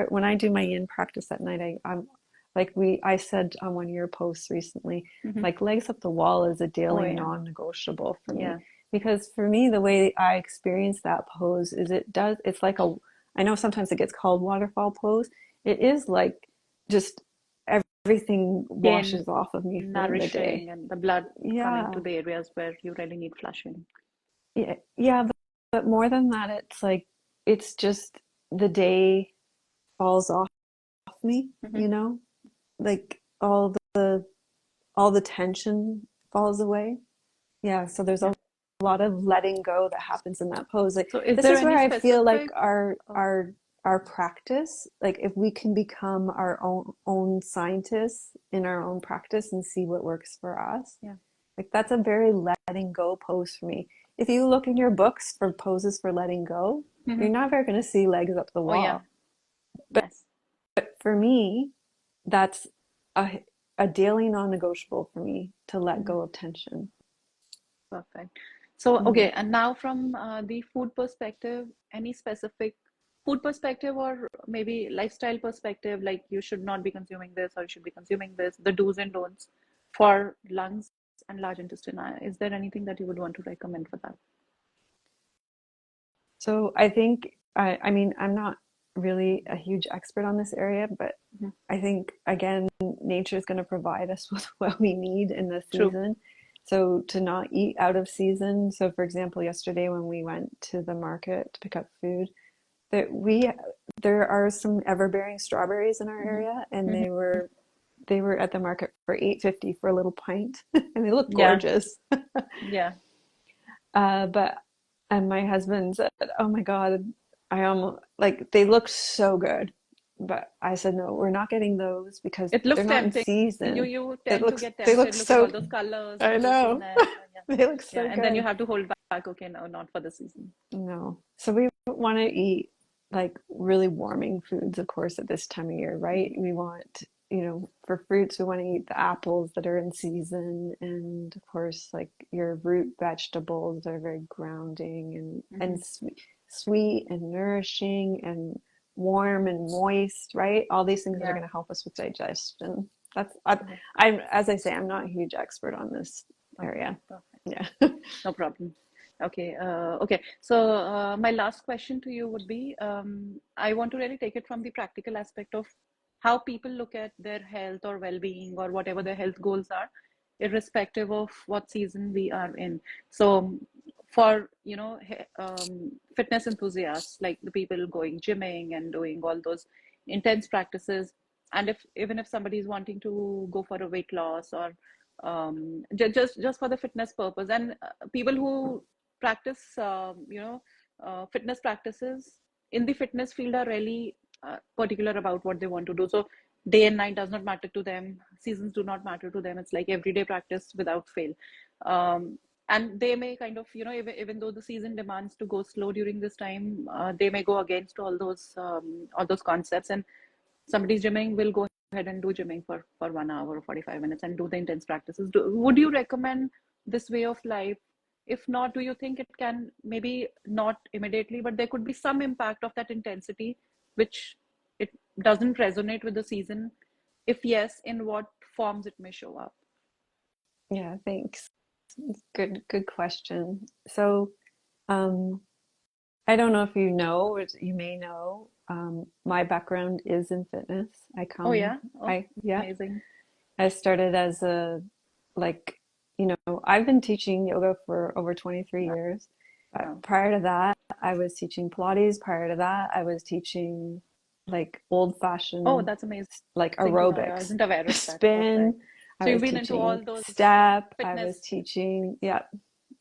when I do my yin practice at night, I'm like I said on one of your posts recently, Hmm. like legs up the wall is a Oh, daily yeah. non-negotiable for me. Yeah. Because for me, the way I experience that pose is it's like I know sometimes it gets called waterfall pose. It is like just everything Again, washes off of me for the day. nourishing and the blood coming Yeah. to the areas where you really need flushing. Yeah, yeah, but more than that, it's like it's just the day falls off me, Hmm. Like all the tension falls away. Yeah, so there's Yeah. a lot of letting go that happens in that pose. Like So is this there is where any I feel like specific, oh, our practice, like if we can become our own scientists in our own practice and see what works for us, yeah. like that's a very letting go pose for me. If you look in your books for poses for letting go, Hmm. you're never going to see legs up the Oh, yeah. wall. Yes. But for me, that's a, a daily non-negotiable for me to let Hmm. go of tension. Perfect. So, Mm. okay, and now from the food perspective, any specific food perspective or maybe lifestyle perspective, like you should not be consuming this or you should be consuming this, the do's and don'ts for lungs and large intestine. Is there anything that you would want to recommend for that? So I think I mean, I'm not really a huge expert on this area, but Mhm. I think again, nature is going to provide us with what we need in the True. season. So to not eat out of season. So for example, yesterday when we went to the market to pick up food, that we there are some ever-bearing strawberries in our Hmm. area, and Hmm. they were at the market for 8.50 for a little pint, and they look Yeah. gorgeous. Yeah. But and my husband said, "Oh my God, I almost like they look so good." But I said, "No, we're not getting those because It they're looks not in tempting. You season." you It tend to looks get they look tempted looking so all those colors, the I know. juiciness. Yeah. They look Yeah. so And then you good. have to hold back. Okay, no, not for the season. No. So we want to eat like really warming foods, of course, at this time of year, right? Hmm. We want, for fruits, we want to eat the apples that are in season, and of course, like your root vegetables are very grounding Hmm. and sweet and nourishing and warm and moist, right? All these things that are Yeah. going to help us with digestion. Yeah. As I say, I'm not a huge expert on this Okay. area. Perfect. Yeah. No problem. Okay. Okay. So my last question to you would be, I want to really take it from the practical aspect of how people look at their health or well-being or whatever their health goals are, irrespective of what season we are in. So for, fitness enthusiasts, like the people going gymming and doing all those intense practices, and if even if somebody is wanting to go for a weight loss or just for the fitness purpose, and people who practice fitness practices in the fitness field are really particular about what they want to do. So day and night does not matter to them, seasons do not matter to them. It's like everyday practice without fail. Um, and they may kind of, even though the season demands to go slow during this time, they may go against all those concepts, and somebody's gymming will go ahead and do gymming for 1 hour or 45 minutes and do the intense practices. Would you recommend this way of life? If not, do you think it can, maybe not immediately, but there could be some impact of that intensity, which it doesn't resonate with the season? If yes, in what forms it may show up? Yeah, thanks. Good question. So, um, I don't know if you know, or you may know, my background is in fitness. Oh, yeah. Oh, Yeah, amazing. I started as like, I've been teaching yoga for over 23 Wow. years. Wow. Prior to that, I was teaching Pilates. Prior to that, I was teaching like Oh, old-fashioned, that's amazing. like I aerobics, wasn't aware of that. spin. Perfect. I So you've was been into teaching all those step. fitness. Yeah,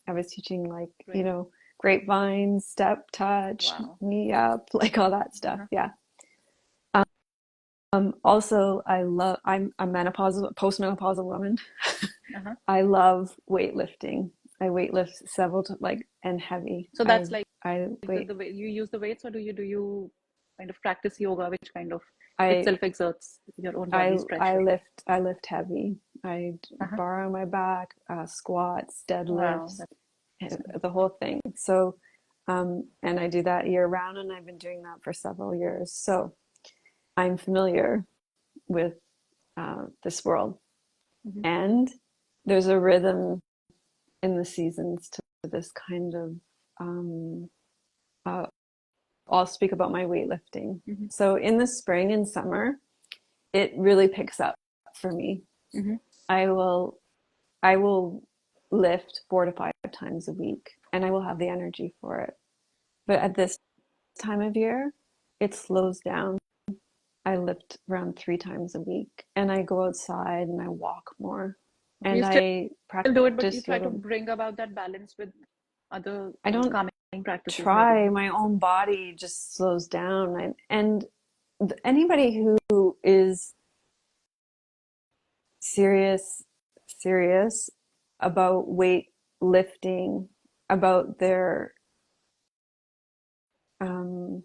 I was teaching like, Great. grapevine, step, touch, Wow. knee up, like all that stuff. Uh-huh. Yeah. Also, I'm a postmenopausal woman. Uh-huh. I love weightlifting. I weightlift several, like, and heavy. So that's like I the wait, way you use the weights, or do you kind of practice yoga, which kind of I, itself exerts your own body's pressure? I lift heavy. Uh-huh. Bar on my back, squats, Wow, deadlifts, that's amazing. the whole thing. So, and I do that year round, and I've been doing that for several years. So I'm familiar with this world. Hmm. And there's a rhythm in the seasons to this kind of, um, uh, I'll speak about my weightlifting. Hmm. So in the spring and summer, it really picks up for me. Hmm. I will, I will lift 4 to 5 times a week, and I will have the energy for it. But at this time of year, it slows down. I lift around 3 times a week, and I go outside and I walk more, Okay, you and still I do it, but you practice try to yoga. bring about that balance with other I don't calming practices, maybe. try, my own body just slows down. And anybody who is serious, serious about weight lifting, about their um,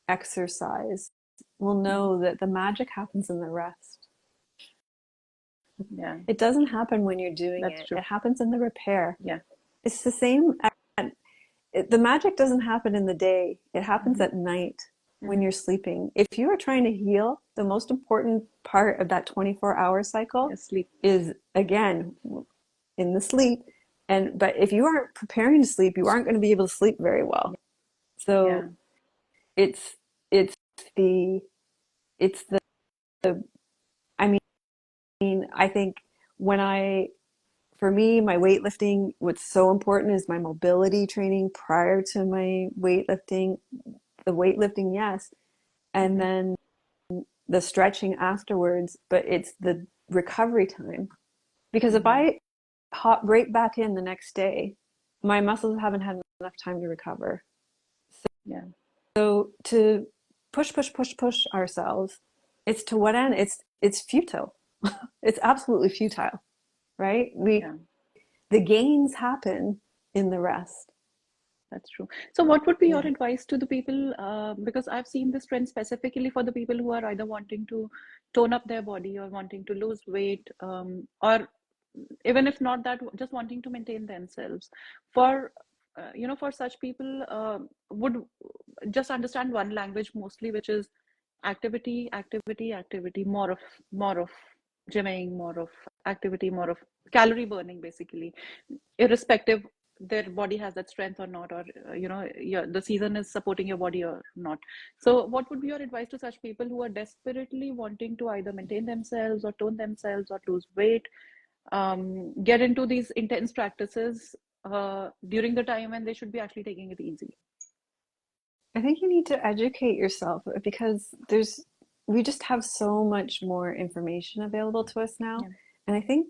exercise, will Hmm. know that the magic happens in the rest. Yeah, It doesn't happen when you're doing that's it, true. it happens in the repair. Yeah. It's the same. The magic doesn't happen in the day, it happens Hmm. at night when Hmm. you're sleeping. If you are trying to heal, the most important part of that 24-hour cycle Yeah, sleep. is, again, in the sleep. But if you aren't preparing to sleep, you aren't going to be able to sleep very well. Yeah. So it's it's the it's the I mean, I think when I for me, my weightlifting, what's so important is my mobility training prior to my weightlifting. The weightlifting, yes, and Hmm. then the stretching afterwards, but it's the recovery time. Because if Hmm. I hop right back in the next day, my muscles haven't had enough time to recover. Yeah. So to push ourselves, it's to what end? It's futile. It's absolutely futile, right? Yeah. The gains happen in the rest. That's true. So, what would be your Yeah. advice to the people? Because I've seen this trend specifically for the people who are either wanting to tone up their body or wanting to lose weight, or even if not that, just wanting to maintain themselves. For for such people, would just understand one language mostly, which is activity, activity, activity, more of gymming, more of activity, more of calorie burning, basically, irrespective their body has that strength or not, or the season is supporting your body or not. So what would be your advice to such people who are desperately wanting to either maintain themselves or tone themselves or lose weight, get into these intense practices during the time when they should be actually taking it easy? I think you need to educate yourself because we just have so much more information available to us now. Yeah. And I think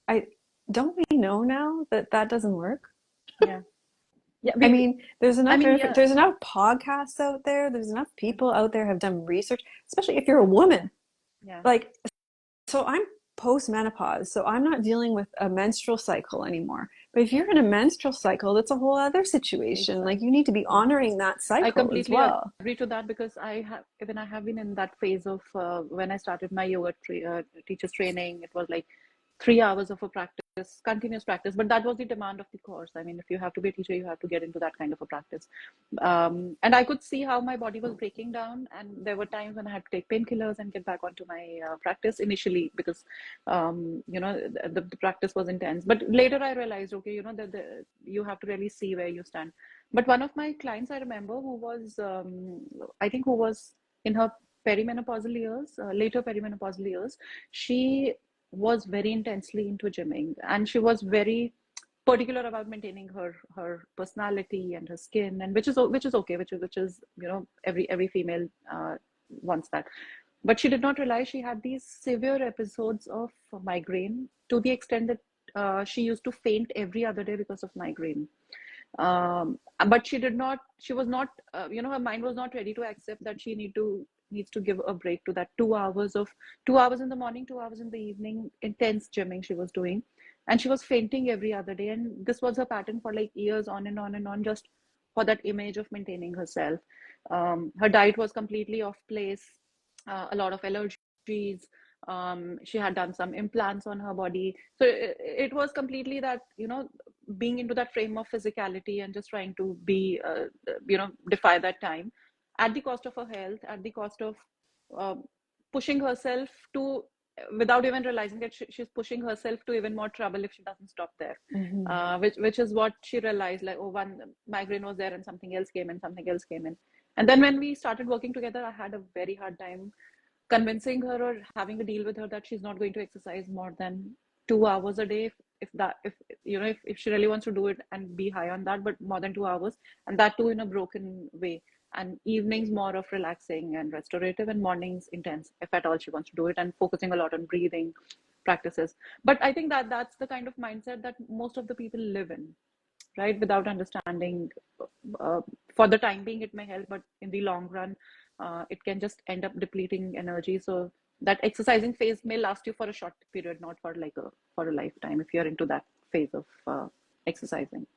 I don't we know now that that doesn't work? Yeah. Yeah. I mean, I mean, yeah. there's enough podcasts out there, there's enough people out there have done research, especially if you're a woman. Yeah. Like, so I'm post-menopause, so I'm not dealing with a menstrual cycle anymore. But if you're in a menstrual cycle, that's a whole other situation. Like you Exactly. need to be Yeah. honoring that I cycle as completely well. agree to that, because I have been in that phase of when I started my teacher's training. It was like 3 hours of a practice, continuous practice, but that was the demand of the course. I mean, if you have to be a teacher, you have to get into that kind of a practice. And I could see how my body was breaking down, and there were times when I had to take painkillers and get back onto my practice initially, because the practice was intense. But later I realized, okay, that you have to really see where you stand. But one of my clients, I remember, who was, I think, who was in her perimenopausal years, later perimenopausal years, she was very intensely into gymming, and she was very particular about maintaining her personality and her skin, and which is okay, which is every female wants that. But she did not realize she had these severe episodes of migraine, to the extent that she used to faint every other day because of migraine. But she was not, her mind was not ready to accept that she needs to give a break to that 2 hours of 2 hours in the morning, 2 hours in the evening, intense gymming she was doing. And she was fainting every other day. And this was her pattern for like years, on and on and on, just for that image of maintaining herself. Her diet was completely off place, a lot of allergies. She had done some implants on her body. So it was completely that, being into that frame of physicality and just trying to be, defy that time, at the cost of her health, at the cost of uh, pushing herself to, without even realizing that she's pushing herself to even more trouble if she doesn't stop there. Hmm. Which is what she realized, like, oh, one migraine was there and something else came in, something else came in. And then when we started working together, I had a very hard time convincing her or having a deal with her that she's not going to exercise more than 2 hours a day, if she really wants to do it and be high on that, but more than 2 hours, and that too in a broken way. And evenings more of relaxing and restorative, and mornings intense, if at all she wants to do it, and focusing a lot on breathing practices. But I think that that's the kind of mindset that most of the people live in, right? Without understanding, uh, for the time being, it may help, but in the long run, it can just end up depleting energy. So that exercising phase may last you for a short period, not for like a lifetime, if you're into that phase of exercising.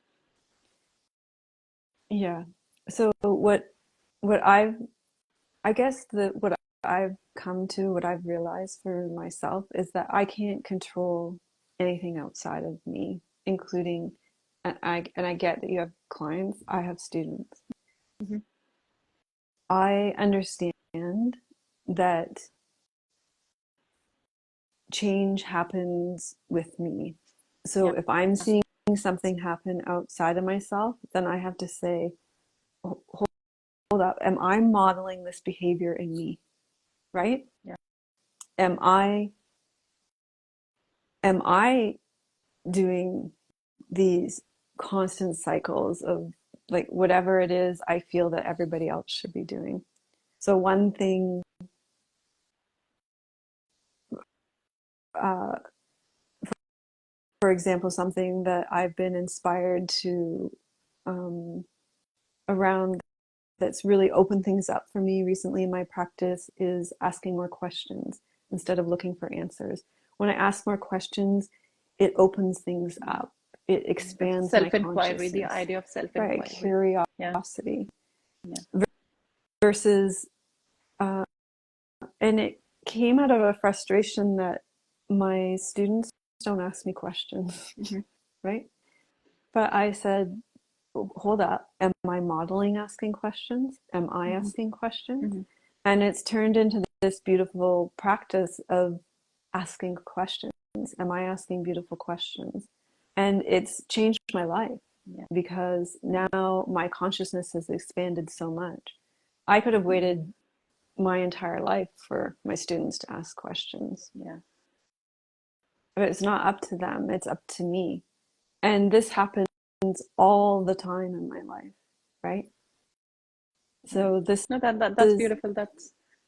Yeah. So what I guess what I've come to, what I've realized for myself is that I can't control anything outside of me, including, and I get that you have clients, I have students. Hmm. I understand that change happens with me. So Yeah. if I'm seeing something happen outside of myself, then I have to say, hold up, am I modeling this behavior in me, right? Yeah. Am I doing these constant cycles of like whatever it is I feel that everybody else should be doing? So one thing, uh, for example, something that I've been inspired to um, around that's really opened things up for me recently in my practice is asking more questions instead of looking for answers. When I ask more questions, it opens things up. It expands my Self-inquiry, the consciousness. idea of Right, self-inquiry. Yeah. curiosity Yeah. versus, uh, and it came out of a frustration that my students don't ask me questions, Mm-hmm. right? But I said, hold up, am I modeling asking questions? Am I Mm-hmm. asking questions? Mm-hmm. And it's turned into this beautiful practice of asking questions. Am I asking beautiful questions? And it's changed my life Yeah. because now my consciousness has expanded so much. I could have waited my entire life for my students to ask questions, Yeah. but it's not up to them, it's up to me. And this happens all the time in my life, right? Yeah. So this No, that's is, beautiful.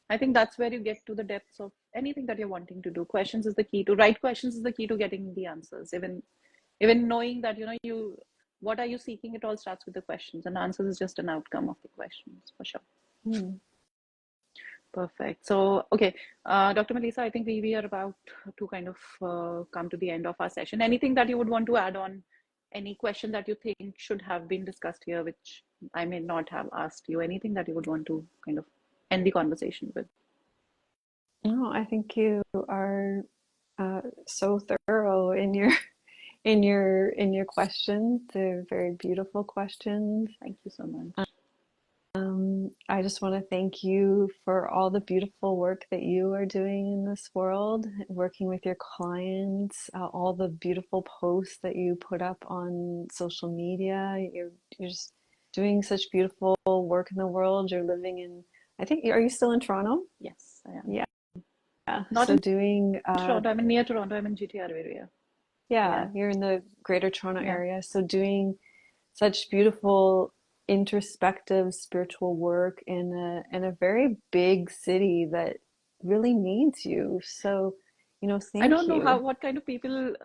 I think that's where you get to the depths of anything that you're wanting to do. Questions is the key to right questions is the key to getting the answers. Even knowing that, what are you seeking, it all starts with the questions, and answers is just an outcome of the questions, for sure. hmm. Perfect. So, okay, Dr. Melissa, I think we are about to kind of come to the end of our session. Anything that you would want to add on? Any question that you think should have been discussed here, which I may not have asked you? Anything that you would want to kind of end the conversation with? No, I think you are so thorough in your in your questions. They're very beautiful questions. Thank you so much. I just want to thank you for all the beautiful work that you are doing in this world, working with your clients, all the beautiful posts that you put up on social media. You're just doing such beautiful work in the world. You're living in, I think, are you still in Toronto? Yes, I am. Yeah. Not So in doing, Toronto. I'm in near Toronto. I'm in GTR area. Yeah. yeah, you're in the Greater Toronto Yeah. area. So doing such beautiful introspective spiritual work in a very big city that really needs you. So, I thank don't know you. what kind of people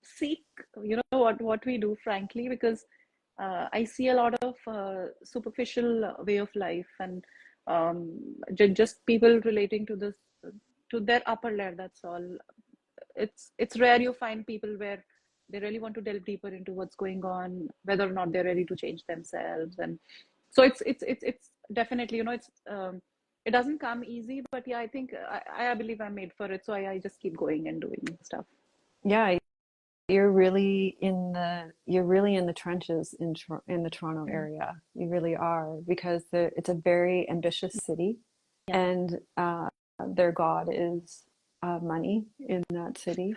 seek, what we do, frankly, because I see a lot of superficial way of life, and just people relating to this, to their upper layer. That's all. It's rare you find people where they really want to delve deeper into what's going on, whether or not they're ready to change themselves. And so it's definitely, it doesn't come easy, but yeah, I think I believe I'm made for it. So I just keep going and doing stuff. Yeah, you're really in the trenches in the Toronto Mm. area. You really are because it's a very ambitious city, Yeah, and their god is money in that city.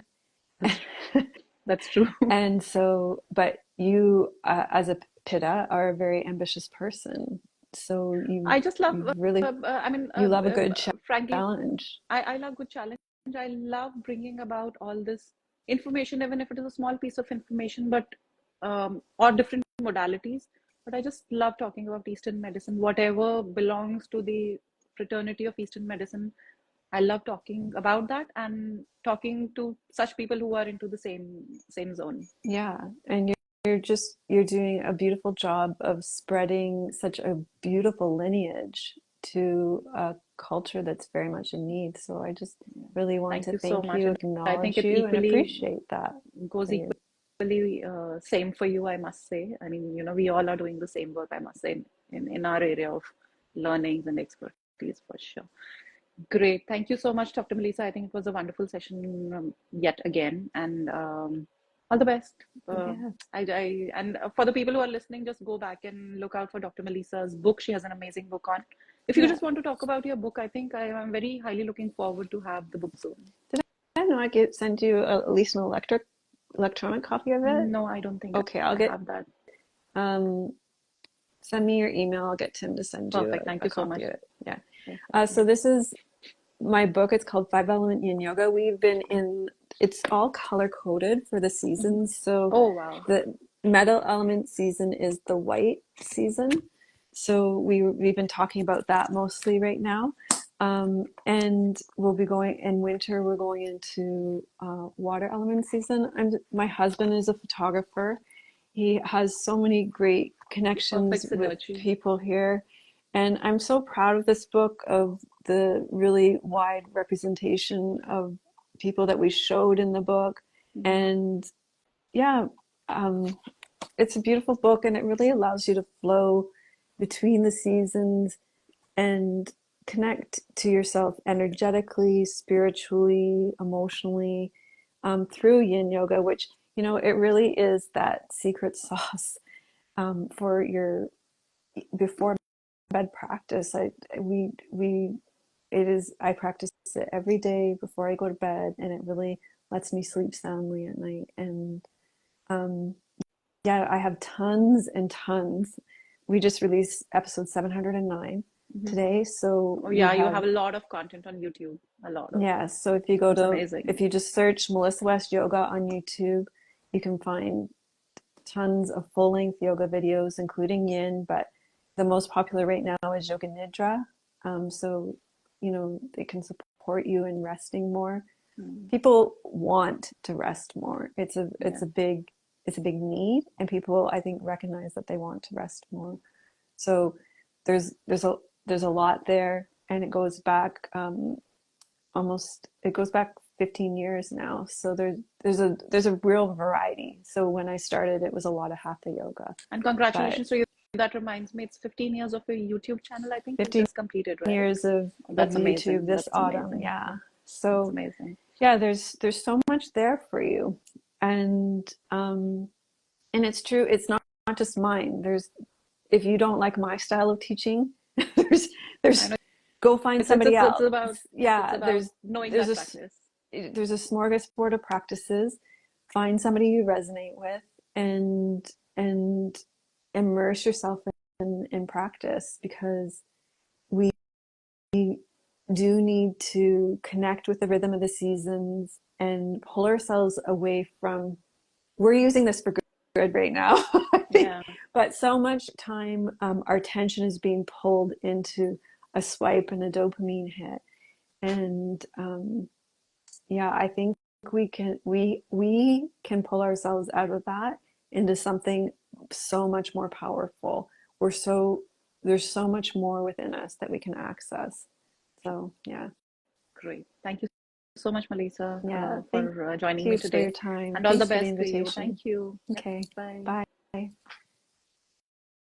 that's true. And so, but you, as a Pitta, are a very ambitious person. So I just love, you really, I mean, you love a good frankly, challenge. I love good challenge. I love bringing about all this information, even if it is a small piece of information, but or different modalities. But I just love talking about Eastern medicine, whatever belongs to the fraternity of Eastern medicine. I love talking about that and talking to such people who are into the same zone. Yeah, and you're doing a beautiful job of spreading such a beautiful lineage to a culture that's very much in need. So I just really want Thank to you so thank much, you, and I think acknowledge it you, and equally appreciate that goes for you. equally same for you, I must say. I mean, we all are doing the same work, I must say, in our area of learnings and expertise, for sure. Great. Thank you so much, Dr. Melissa. I think it was a wonderful session, yet again, and all the best. Yeah, And for the people who are listening, just go back and look out for Dr. Melissa's book. She has an amazing book on. If you yeah. just want to talk about your book, I think I am very highly looking forward to have the book soon. Did I not send you at least an electronic copy of it? No, I don't think Okay, I'll I get have that. um Send me your email. I'll get Tim to send you Perfect. Thank a you so copy much. of it. Yeah. Perfect. So this is my book. It's called Five Element Yin Yoga. It's all color coded for the Mhm. seasons. So Oh, wow. the metal element season is the white season. So we've been talking about that mostly right now. And we'll be going in winter, we're going into water element season. My husband is a photographer. He has so many great connections Perfect with synergy. people here. And I'm so proud of this book, of the really wide representation of people that we showed in the book. Mhm. And yeah, um, it's a beautiful book, and it really allows you to flow between the seasons and connect to yourself energetically, spiritually, emotionally, through yin yoga, which, it really is that secret sauce for your before bed practice. I practice it every day before I go to bed, and it really lets me sleep soundly at night. And um, yeah, I have tons and tons. We just released episode 709 Mhm. today. So Oh, we yeah, you have, have a lot of content on YouTube. A lot of. yeah. So It's amazing. if you just search Melissa West Yoga on YouTube, you can find tons of full length yoga videos, including yin, but the most popular right now is Yoga Nidra. So, they can support you in resting more. Mm. People want to rest more. Yeah. It's a big need, and people, I think, recognize that they want to rest more. So there's a lot there, and it goes back it goes back 15 years now. So there's a real variety. So when I started, it was a lot of hatha yoga, And but congratulations to you. That reminds me, it's 15 years of your YouTube channel, I think you 15 just completed, right? years of That's YouTube amazing. this That's autumn. amazing. Yeah. That's So amazing. yeah, there's so much there for you. And it's true, it's not just mine. If you don't like my style of teaching, there's I there's know go find it's somebody it's else. about Yeah, knowing there's that a practice. there's a smorgasbord of practices. Find somebody you resonate with, and and immerse yourself in practice, because we do need to connect with the rhythm of the seasons and pull ourselves away from, we're using this for good right now, I think, Yeah, but so much time, our attention is being pulled into a swipe and a dopamine hit. And yeah, I think we can pull ourselves out of that into something so much more powerful. There's so much more within us that we can access. So yeah. great. Thank you so much, Melissa, Yeah, thank for joining me you for your today. time. And all the Thanks for the best to you. invitation. Thank you. Yep. Okay, Bye. bye.